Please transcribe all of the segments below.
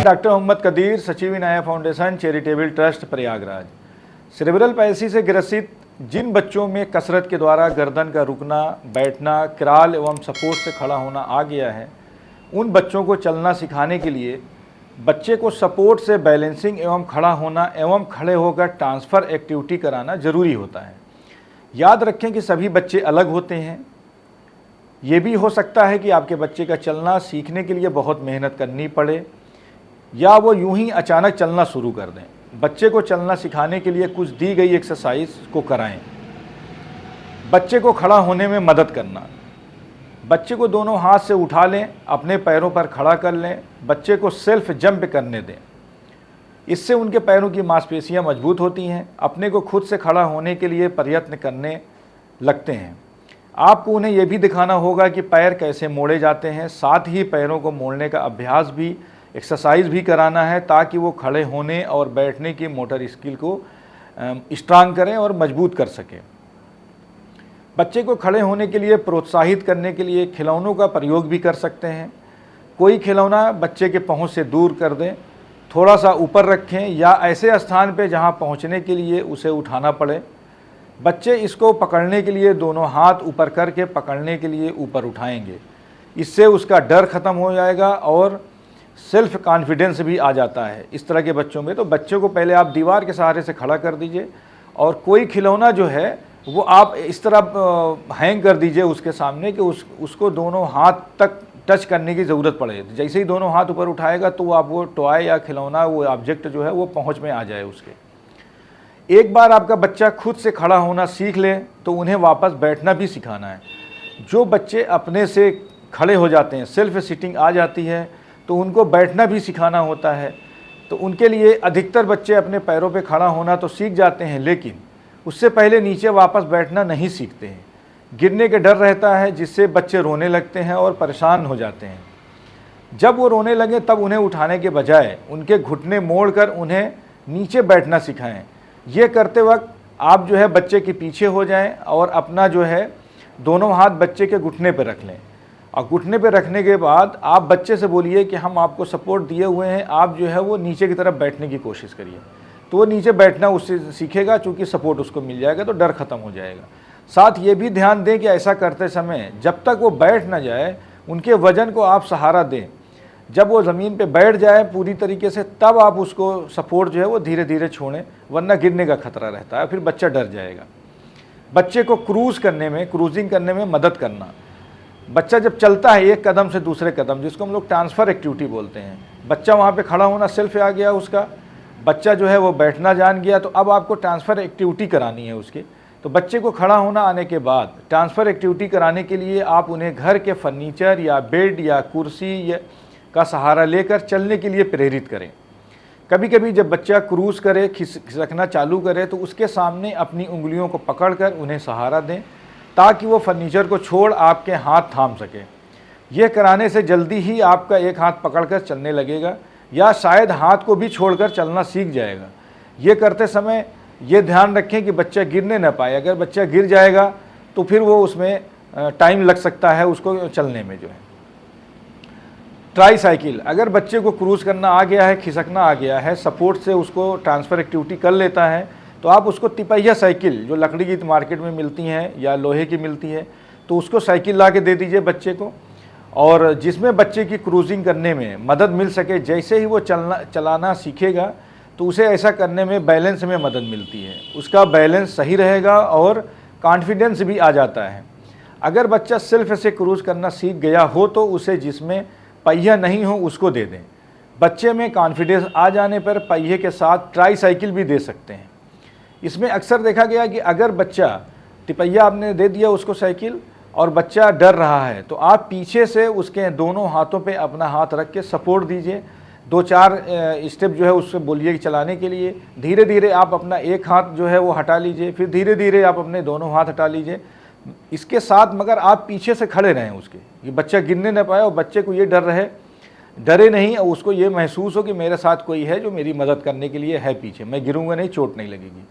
Doctor Mohammad Qadeer, सचिव Inaya foundation, charitable trust, Prayagraj. Cerebral palsy से ग्रसित जिन बच्चों में कसरत के द्वारा गर्दन का रुकना, बैठना, क्रॉल एवं सपोर्ट से खड़ा होना आ गया है, उन बच्चों को चलना सिखाने के लिए बच्चे को सपोर्ट से बैलेंसिंग एवं खड़ा होना एवं खड़े होकर ट्रांसफ़र एक्टिविटी कराना जरूरी होता है। याद रखें कि सभी बच्चे अलग होते हैं। ये भी हो सकता है कि आपके बच्चे का चलना सीखने के लिए बहुत मेहनत करनी पड़े या वो यूं ही अचानक चलना शुरू कर दें। बच्चे को चलना सिखाने के लिए कुछ दी गई एक्सरसाइज को कराएं। बच्चे को खड़ा होने में मदद करना। बच्चे को दोनों हाथ से उठा लें, अपने पैरों पर खड़ा कर लें, बच्चे को सेल्फ जंप करने दें। इससे उनके पैरों की मांसपेशियां मजबूत होती हैं, अपने को खुद से खड़ा होने के लिए प्रयत्न करने लगते हैं। आपको उन्हें यह भी दिखाना होगा कि पैर कैसे मोड़े जाते हैं, साथ ही पैरों को मोड़ने का अभ्यास भी, एक्सरसाइज भी कराना है ताकि वो खड़े होने और बैठने की मोटर स्किल को स्ट्रांग करें और मजबूत कर सकें। बच्चे को खड़े होने के लिए प्रोत्साहित करने के लिए खिलौनों का प्रयोग भी कर सकते हैं। कोई खिलौना बच्चे के पहुंच से दूर कर दें, थोड़ा सा ऊपर रखें या ऐसे स्थान पे जहां पहुंचने के लिए उसे उठाना पड़े। बच्चे इसको पकड़ने के लिए दोनों हाथ ऊपर करके पकड़ने के लिए ऊपर उठाएंगे। इससे उसका डर ख़त्म हो जाएगा और सेल्फ कॉन्फिडेंस भी आ जाता है इस तरह के बच्चों में। तो बच्चों को पहले आप दीवार के सहारे से खड़ा कर दीजिए और कोई खिलौना जो है वो आप इस तरह हैंग कर दीजिए उसके सामने कि उसको दोनों हाथ तक टच करने की ज़रूरत पड़े। जैसे ही दोनों हाथ ऊपर उठाएगा तो आप वो टॉय या खिलौना, वो ऑब्जेक्ट जो है वो पहुंच में आ जाए उसके। एक बार आपका बच्चा खुद से खड़ा होना सीख ले तो उन्हें वापस बैठना भी सिखाना है। जो बच्चे अपने से खड़े हो जाते हैं, सेल्फ सिटिंग आ जाती है, तो उनको बैठना भी सिखाना होता है। तो उनके लिए अधिकतर बच्चे अपने पैरों पे खड़ा होना तो सीख जाते हैं, लेकिन उससे पहले नीचे वापस बैठना नहीं सीखते हैं। गिरने के डर रहता है जिससे बच्चे रोने लगते हैं और परेशान हो जाते हैं। जब वो रोने लगे तब उन्हें उठाने के बजाय उनके घुटने मोड़कर उन्हें नीचे बैठना सिखाएं। ये करते वक्त आप जो है बच्चे के पीछे हो जाएं और अपना जो है दोनों हाथ बच्चे के घुटने पर रख लें। और घुटने पे रखने के बाद आप बच्चे से बोलिए कि हम आपको सपोर्ट दिए हुए हैं, आप जो है वो नीचे की तरफ बैठने की कोशिश करिए। तो वो नीचे बैठना उससे सीखेगा, चूँकि सपोर्ट उसको मिल जाएगा तो डर ख़त्म हो जाएगा। साथ ये भी ध्यान दें कि ऐसा करते समय जब तक वो बैठ ना जाए उनके वज़न को आप सहारा दें। जब वो ज़मीन पे बैठ जाए पूरी तरीके से तब आप उसको सपोर्ट जो है वो धीरे धीरे छोड़ें, वरना गिरने का खतरा रहता है, फिर बच्चा डर जाएगा। बच्चे को क्रूजिंग करने में मदद करना। बच्चा जब चलता है एक कदम से दूसरे कदम, जिसको हम लोग ट्रांसफ़र एक्टिविटी बोलते हैं, बच्चा वहाँ पे खड़ा होना सेल्फ आ गया उसका, बच्चा जो है वो बैठना जान गया, तो अब आपको ट्रांसफ़र एक्टिविटी करानी है उसकी। तो बच्चे को खड़ा होना आने के बाद ट्रांसफ़र एक्टिविटी कराने के लिए आप उन्हें घर के फर्नीचर या बेड या कुर्सी का सहारा लेकर चलने के लिए प्रेरित करें। कभी कभी जब बच्चा क्रूज़ करे, खिसकना चालू करे, तो उसके सामने अपनी उंगलियों को पकड़कर उन्हें सहारा दें ताकि वो फर्नीचर को छोड़ आपके हाथ थाम सके। ये कराने से जल्दी ही आपका एक हाथ पकड़कर चलने लगेगा या शायद हाथ को भी छोड़कर चलना सीख जाएगा। ये करते समय ये ध्यान रखें कि बच्चा गिरने न पाए। अगर बच्चा गिर जाएगा तो फिर वो उसमें टाइम लग सकता है उसको चलने में जो है। ट्राई साइकिल, अगर बच्चे को क्रूज़ करना आ गया है, खिसकना आ गया है, सपोर्ट से उसको ट्रांसफ़र एक्टिविटी कर लेता है, तो आप उसको तिपहिया साइकिल जो लकड़ी की मार्केट में मिलती हैं या लोहे की मिलती है, तो उसको साइकिल ला के दे दीजिए बच्चे को, और जिसमें बच्चे की क्रूजिंग करने में मदद मिल सके। जैसे ही वो चलाना सीखेगा तो उसे ऐसा करने में बैलेंस में मदद मिलती है, उसका बैलेंस सही रहेगा और कॉन्फिडेंस भी आ जाता है। अगर बच्चा सेल्फ से क्रूज़ करना सीख गया हो तो उसे जिसमें पहिया नहीं हो उसको दे दें। बच्चे में कॉन्फिडेंस आ जाने पर पहिए के साथ ट्राई साइकिल भी दे सकते हैं। इसमें अक्सर देखा गया कि अगर बच्चा तिपहिया आपने दे दिया उसको साइकिल और बच्चा डर रहा है, तो आप पीछे से उसके दोनों हाथों पे अपना हाथ रख के सपोर्ट दीजिए। 2-4 स्टेप जो है उससे बोलिए कि चलाने के लिए। धीरे धीरे आप अपना एक हाथ जो है वो हटा लीजिए, फिर धीरे धीरे आप अपने दोनों हाथ हटा लीजिए। इसके साथ मगर आप पीछे से खड़े रहें उसके, ये बच्चा गिरने न पाए और बच्चे को ये डरे नहीं, और उसको ये महसूस हो कि मेरे साथ कोई है जो मेरी मदद करने के लिए है पीछे, मैं गिरूंगा नहीं, चोट नहीं लगेगी।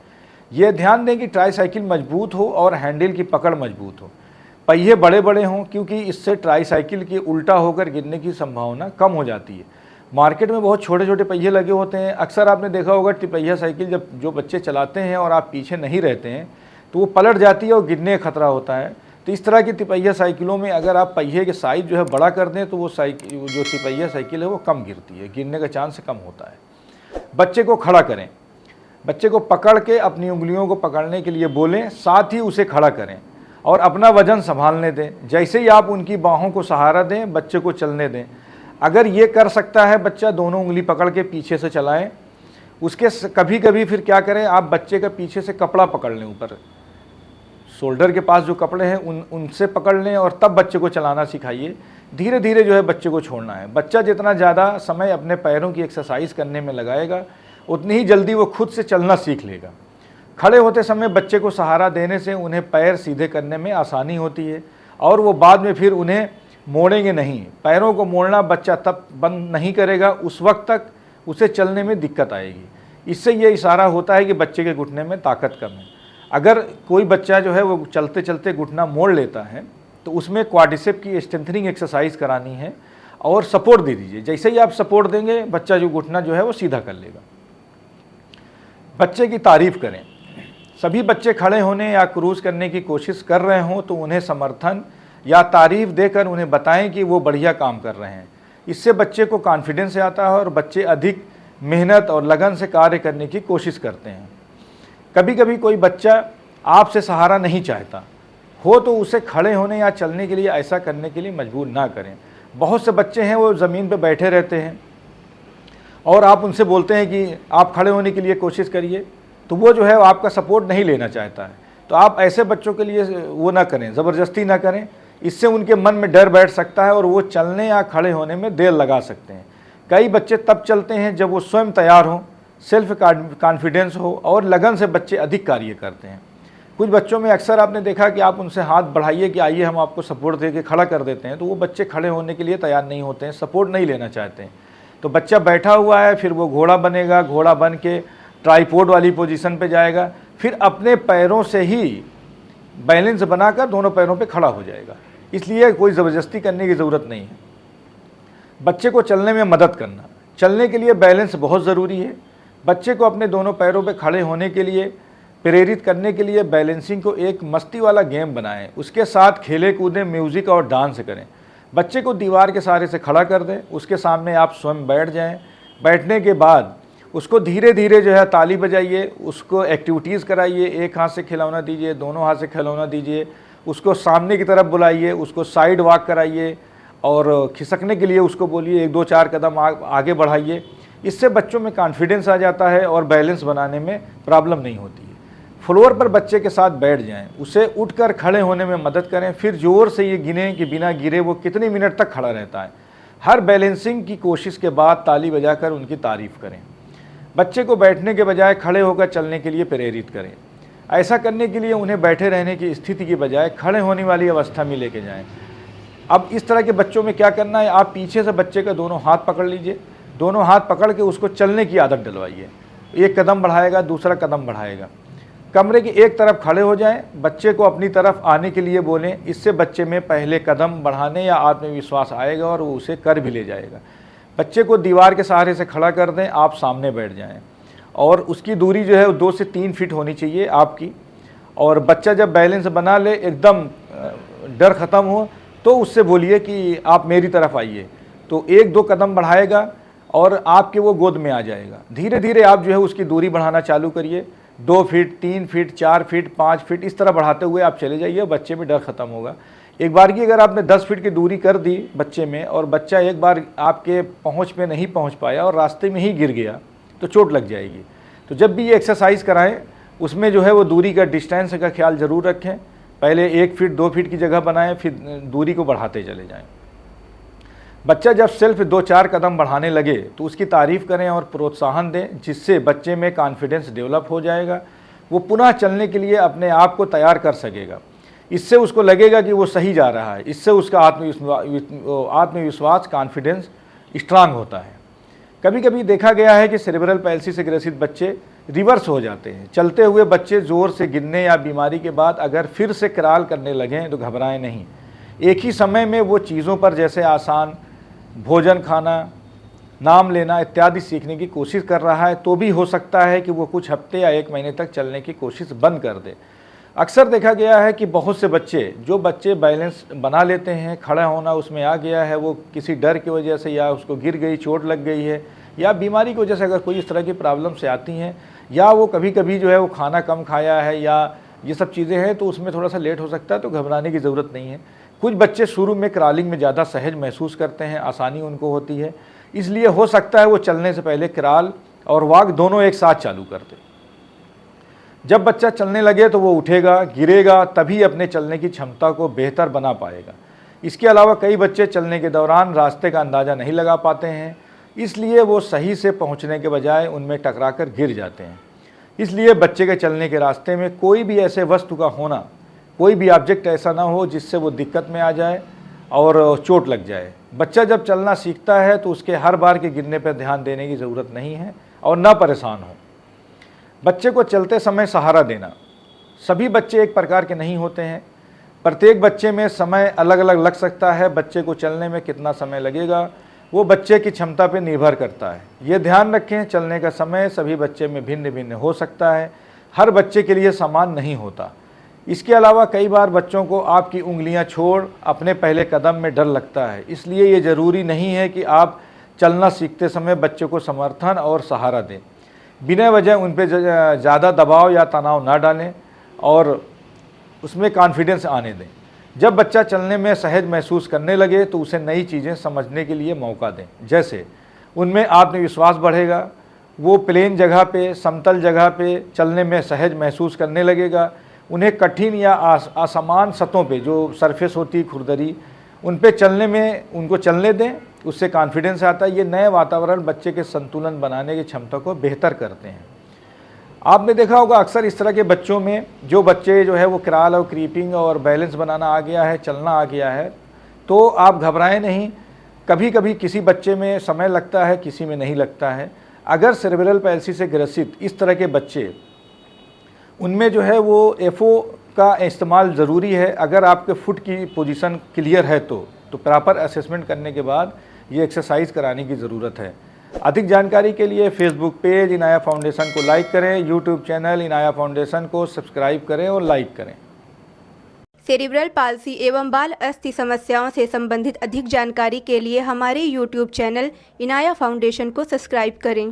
ये ध्यान दें कि ट्राई साइकिल मजबूत हो और हैंडल की पकड़ मजबूत हो, पहिए बड़े बड़े हों, क्योंकि इससे ट्राई साइकिल की उल्टा होकर गिरने की संभावना कम हो जाती है। मार्केट में बहुत छोटे छोटे पहिए लगे होते हैं। अक्सर आपने देखा होगा तिपहिया साइकिल जब जो बच्चे चलाते हैं और आप पीछे नहीं रहते हैं तो वो पलट जाती है और गिरने का खतरा होता है। तो इस तरह की तिपहिया साइकिलों में अगर आप पहिए के साइज जो है बड़ा कर दें तो वो साइकिल जो तिपहिया साइकिल है वो कम गिरती है, गिरने का चांस कम होता है। बच्चे को खड़ा करें, बच्चे को पकड़ के अपनी उंगलियों को पकड़ने के लिए बोलें, साथ ही उसे खड़ा करें और अपना वजन संभालने दें। जैसे ही आप उनकी बाहों को सहारा दें, बच्चे को चलने दें। अगर ये कर सकता है बच्चा, दोनों उंगली पकड़ के पीछे से चलाएं। उसके कभी कभी फिर क्या करें, आप बच्चे का पीछे से कपड़ा पकड़ लें, ऊपर शोल्डर के पास जो कपड़े हैं उनसे पकड़ लें और तब बच्चे को चलाना सिखाइए। धीरे धीरे जो है बच्चे को छोड़ना है। बच्चा जितना ज़्यादा समय अपने पैरों की एक्सरसाइज करने में लगाएगा उतनी ही जल्दी वो खुद से चलना सीख लेगा। खड़े होते समय बच्चे को सहारा देने से उन्हें पैर सीधे करने में आसानी होती है और वो बाद में फिर उन्हें मोड़ेंगे नहीं। पैरों को मोड़ना बच्चा तब बंद नहीं करेगा, उस वक्त तक उसे चलने में दिक्कत आएगी। इससे ये इशारा होता है कि बच्चे के घुटने में ताकत कम है। अगर कोई बच्चा जो है वो चलते चलते घुटना मोड़ लेता है तो उसमें क्वाड्रिसेप की स्ट्रेंथनिंग एक्सरसाइज करानी है और सपोर्ट दे दीजिए। जैसे ही आप सपोर्ट देंगे बच्चा जो घुटना जो है वो सीधा कर लेगा। बच्चे की तारीफ करें। सभी बच्चे खड़े होने या क्रूज करने की कोशिश कर रहे हों तो उन्हें समर्थन या तारीफ देकर उन्हें बताएं कि वो बढ़िया काम कर रहे हैं। इससे बच्चे को कॉन्फिडेंस आता है और बच्चे अधिक मेहनत और लगन से कार्य करने की कोशिश करते हैं। कभी कभी कोई बच्चा आपसे सहारा नहीं चाहता हो तो उसे खड़े होने या चलने के लिए ऐसा करने के लिए मजबूर ना करें। बहुत से बच्चे हैं वो ज़मीन पर बैठे रहते हैं और आप उनसे बोलते हैं कि आप खड़े होने के लिए कोशिश करिए, तो वो जो है आपका सपोर्ट नहीं लेना चाहता है। तो आप ऐसे बच्चों के लिए वो ना करें, ज़बरदस्ती ना करें। इससे उनके मन में डर बैठ सकता है और वो चलने या खड़े होने में देर लगा सकते हैं। कई बच्चे तब चलते हैं जब वो स्वयं तैयार हों, सेल्फ कॉन्फिडेंस हो और लगन से बच्चे अधिक कार्य करते हैं। कुछ बच्चों में अक्सर आपने देखा कि आप उनसे हाथ बढ़ाइए कि आइए हम आपको सपोर्ट दे के खड़ा कर देते हैं, तो वो बच्चे खड़े होने के लिए तैयार नहीं होते हैं, सपोर्ट नहीं लेना चाहते हैं। तो बच्चा बैठा हुआ है, फिर वो घोड़ा बनेगा, घोड़ा बन के ट्राइपॉड वाली पोजीशन पे जाएगा, फिर अपने पैरों से ही बैलेंस बनाकर दोनों पैरों पे खड़ा हो जाएगा। इसलिए कोई ज़बरदस्ती करने की ज़रूरत नहीं है। बच्चे को चलने में मदद करना। चलने के लिए बैलेंस बहुत ज़रूरी है। बच्चे को अपने दोनों पैरों पे खड़े होने के लिए प्रेरित करने के लिए बैलेंसिंग को एक मस्ती वाला गेम बनाएं। उसके साथ खेले कूदें, म्यूज़िक और डांस करें। बच्चे को दीवार के सहारे से खड़ा कर दें, उसके सामने आप स्वयं बैठ जाएं। बैठने के बाद उसको धीरे धीरे जो है ताली बजाइए, उसको एक्टिविटीज़ कराइए। एक हाथ से खिलौना दीजिए, दोनों हाथ से खिलौना दीजिए, उसको सामने की तरफ बुलाइए, उसको साइड वॉक कराइए और खिसकने के लिए उसको बोलिए 1-2-4 कदम आगे बढ़ाइए। इससे बच्चों में कॉन्फिडेंस आ जाता है और बैलेंस बनाने में प्रॉब्लम नहीं होती है। फ्लोर पर बच्चे के साथ बैठ जाएं, उसे उठकर खड़े होने में मदद करें। फिर जोर से ये गिनें कि बिना गिरे वो कितने मिनट तक खड़ा रहता है। हर बैलेंसिंग की कोशिश के बाद ताली बजाकर उनकी तारीफ़ करें। बच्चे को बैठने के बजाय खड़े होकर चलने के लिए प्रेरित करें। ऐसा करने के लिए उन्हें बैठे रहने की स्थिति की बजाय खड़े होने वाली अवस्था में लेके जाएं। अब इस तरह के बच्चों में क्या करना है, आप पीछे से बच्चे का दोनों हाथ पकड़ लीजिए, दोनों हाथ पकड़ के उसको चलने की आदत डलवाइए। एक कदम बढ़ाएगा, दूसरा कदम बढ़ाएगा। कमरे की एक तरफ खड़े हो जाएं, बच्चे को अपनी तरफ आने के लिए बोलें। इससे बच्चे में पहले कदम बढ़ाने या आत्मविश्वास आएगा और वो उसे कर भी ले जाएगा। बच्चे को दीवार के सहारे से खड़ा कर दें, आप सामने बैठ जाएं और उसकी दूरी जो है वो 2 से 3 फीट होनी चाहिए आपकी। और बच्चा जब बैलेंस बना ले, एकदम डर ख़त्म हो, तो उससे बोलिए कि आप मेरी तरफ आइए। तो 1-2 कदम बढ़ाएगा और आपके वो गोद में आ जाएगा। धीरे धीरे आप जो है उसकी दूरी बढ़ाना चालू करिए। 2 फीट, 3 फीट, 4 फीट, 5 फीट, इस तरह बढ़ाते हुए आप चले जाइए। बच्चे में डर ख़त्म होगा। एक बार की अगर आपने 10 फीट की दूरी कर दी बच्चे में और बच्चा एक बार आपके पहुंच पे नहीं पहुंच पाया और रास्ते में ही गिर गया तो चोट लग जाएगी। तो जब भी ये एक्सरसाइज कराएं उसमें जो है वो दूरी का, डिस्टेंस का ख्याल ज़रूर रखें। पहले 1 फीट 2 फीट की जगह बनाएं, फिर दूरी को बढ़ाते चले जाएँ। बच्चा जब सिर्फ 2-4 कदम बढ़ाने लगे तो उसकी तारीफ़ करें और प्रोत्साहन दें, जिससे बच्चे में कॉन्फिडेंस डेवलप हो जाएगा। वो पुनः चलने के लिए अपने आप को तैयार कर सकेगा। इससे उसको लगेगा कि वो सही जा रहा है। इससे उसका आत्मविश्वास, कॉन्फिडेंस स्ट्रांग होता है। कभी कभी देखा गया है कि सेरेब्रल पैल्सी से ग्रसित बच्चे रिवर्स हो जाते हैं। चलते हुए बच्चे ज़ोर से गिरने या बीमारी के बाद अगर फिर से क्रॉल करने लगें तो घबराएं नहीं। एक ही समय में वो चीज़ों पर, जैसे आसान भोजन खाना, नाम लेना इत्यादि सीखने की कोशिश कर रहा है, तो भी हो सकता है कि वो कुछ हफ्ते या 1 महीने तक चलने की कोशिश बंद कर दे। अक्सर देखा गया है कि बहुत से जो बच्चे बैलेंस बना लेते हैं, खड़ा होना उसमें आ गया है, वो किसी डर की वजह से या उसको गिर गई, चोट लग गई है या बीमारी की वजह से अगर कोई इस तरह की प्रॉब्लम से आती हैं, या वो कभी कभी जो है वो खाना कम खाया है या ये सब चीज़ें हैं, तो उसमें थोड़ा सा लेट हो सकता है, तो घबराने की ज़रूरत नहीं है। कुछ बच्चे शुरू में क्रॉलिंग में ज़्यादा सहज महसूस करते हैं, आसानी उनको होती है, इसलिए हो सकता है वो चलने से पहले क्रॉल और वॉक दोनों एक साथ चालू कर दे। जब बच्चा चलने लगे तो वो उठेगा, गिरेगा, तभी अपने चलने की क्षमता को बेहतर बना पाएगा। इसके अलावा कई बच्चे चलने के दौरान रास्ते का अंदाज़ा नहीं लगा पाते हैं, इसलिए वो सही से पहुंचने के बजाय उनमें टकराकर गिर जाते हैं। इसलिए बच्चे के चलने के रास्ते में कोई भी ऐसे वस्तु का होना, कोई भी ऑब्जेक्ट ऐसा ना हो जिससे वो दिक्कत में आ जाए और चोट लग जाए। बच्चा जब चलना सीखता है तो उसके हर बार के गिरने पर ध्यान देने की ज़रूरत नहीं है और ना परेशान हो। बच्चे को चलते समय सहारा देना। सभी बच्चे एक प्रकार के नहीं होते हैं, प्रत्येक बच्चे में समय अलग अलग लग सकता है। बच्चे को चलने में कितना समय लगेगा वो बच्चे की क्षमता पर निर्भर करता है। ये ध्यान रखें, चलने का समय सभी बच्चे में भिन्न भिन्न हो सकता है, हर बच्चे के लिए समान नहीं होता। इसके अलावा कई बार बच्चों को आपकी उंगलियां छोड़ अपने पहले कदम में डर लगता है, इसलिए ये ज़रूरी नहीं है कि आप चलना सीखते समय बच्चे को समर्थन और सहारा दें। बिना वजह उन पर ज़्यादा दबाव या तनाव ना डालें और उसमें कॉन्फिडेंस आने दें। जब बच्चा चलने में सहज महसूस करने लगे तो उसे नई चीज़ें समझने के लिए मौका दें। जैसे उनमें आत्मविश्वास बढ़ेगा, वो प्लेन जगह पे, समतल जगह पे चलने में सहज महसूस करने लगेगा। उन्हें कठिन या असमान सतहों पे, जो सरफेस होती है खुरदरी, उन पे चलने में उनको चलने दें, उससे कॉन्फिडेंस आता है। ये नए वातावरण बच्चे के संतुलन बनाने की क्षमता को बेहतर करते हैं। आपने देखा होगा अक्सर इस तरह के बच्चों में, जो बच्चे जो है वो क्रॉल और क्रीपिंग और बैलेंस बनाना आ गया है, चलना आ गया है, तो आप घबराएं नहीं। कभी कभी किसी बच्चे में समय लगता है, किसी में नहीं लगता है। अगर सेरेब्रल पैल्सी से ग्रसित इस तरह के बच्चे, उनमें जो है वो एफओ का इस्तेमाल ज़रूरी है। अगर आपके फुट की पोजीशन क्लियर है तो प्रॉपर असेसमेंट करने के बाद ये एक्सरसाइज कराने की ज़रूरत है। अधिक जानकारी के लिए फेसबुक पेज इनाया फाउंडेशन को लाइक करें, यूट्यूब चैनल इनाया फाउंडेशन को सब्सक्राइब करें और लाइक करें। सेरिब्रल पाल्सी एवं बाल अस्थि समस्याओं से संबंधित अधिक जानकारी के लिए हमारे यूट्यूब चैनल इनाया फाउंडेशन को सब्सक्राइब करें।